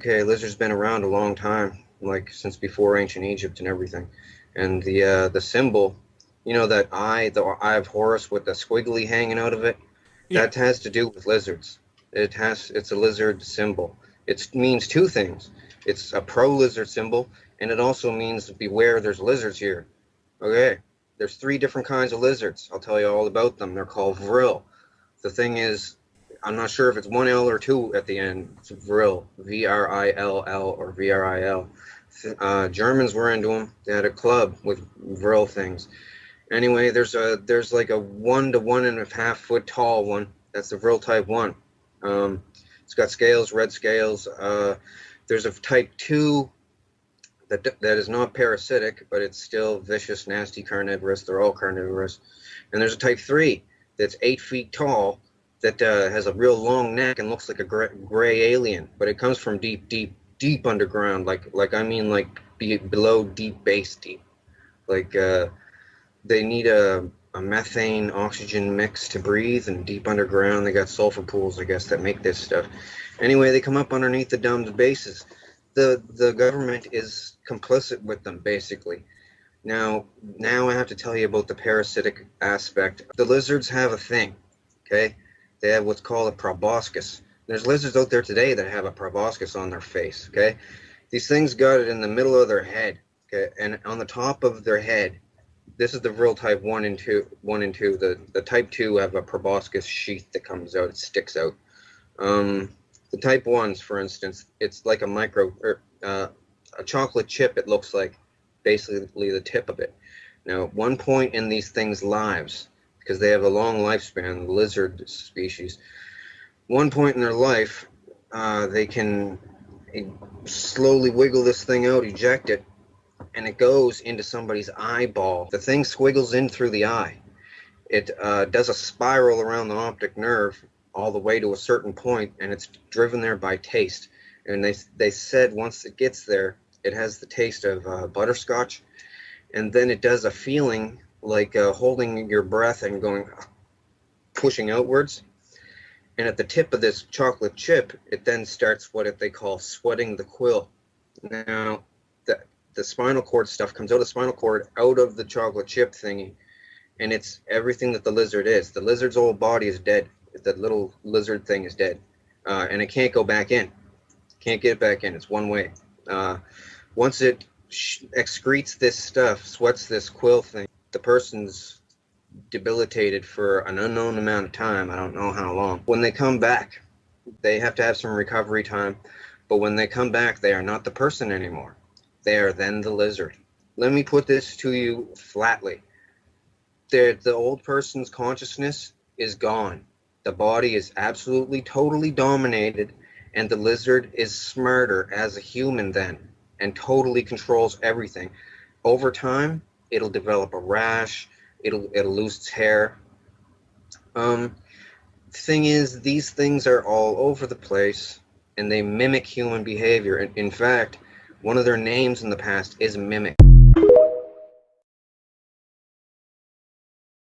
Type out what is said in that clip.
Okay, lizard's been around a long time, like since before ancient Egypt and everything. And the symbol, that the eye of Horus with the squiggly hanging out of it, Yeah. that has to do with lizards. It's a lizard symbol. It means two things. It's a pro-lizard symbol, and it also means beware, there's lizards here. Okay, there's three different kinds of lizards. I'll tell you all about them. They're called vril. The thing is, I'm not sure if it's one L or two at the end. It's vril, Vrill, or Vril. Germans were into them. They had a club with vril things. Anyway, there's like a 1 to 1.5 foot tall one. That's the vril type one. It's got scales, red scales. There's a type two that is not parasitic, but it's still vicious, nasty, carnivorous. They're all carnivorous. And there's a type 3 that's 8 feet tall that has a real long neck and looks like a gray alien, but it comes from deep, deep, deep underground. Like below deep base deep. Like they need a methane oxygen mix to breathe, and deep underground they got sulfur pools, I guess, that make this stuff. Anyway, they come up underneath the domed bases. The government is complicit with them, basically. Now I have to tell you about the parasitic aspect. The lizards have a thing, okay? They have what's called a proboscis. There's lizards out there today that have a proboscis on their face, okay? These things got it in the middle of their head, okay? And on the top of their head, this is the real type 1 and 2. The type 2 have a proboscis sheath that comes out, it sticks out. The type 1s, for instance, it's like a chocolate chip, it looks like, basically the tip of it. Now, at one point in these things' lives, because they have a long lifespan, the lizard species, one point in their life, they can slowly wiggle this thing out, eject it, and it goes into somebody's eyeball. The thing squiggles in through the eye. It does a spiral around the optic nerve all the way to a certain point, and it's driven there by taste. And they said once it gets there, it has the taste of butterscotch, and then it does a feeling like holding your breath and pushing outwards. And at the tip of this chocolate chip, it then starts they call sweating the quill. Now, the spinal cord stuff comes out of the spinal cord, out of the chocolate chip thingy, and it's everything that the lizard is. The lizard's whole body is dead. The little lizard thing is dead, and it can't go back in. Can't get back in. It's one way. Once it excretes this stuff, sweats this quill thing, the person's debilitated for an unknown amount of time. I don't know how long. When they come back, they have to have some recovery time, but when they come back, they are not the person anymore. They are then the lizard. Let me put this to you flatly. The old person's consciousness is gone. The body is absolutely, totally dominated, and the lizard is smarter as a human then, and totally controls everything. Over time, it'll develop a rash. It'll lose its hair. Thing is, these things are all over the place, and they mimic human behavior. In fact, one of their names in the past is Mimic.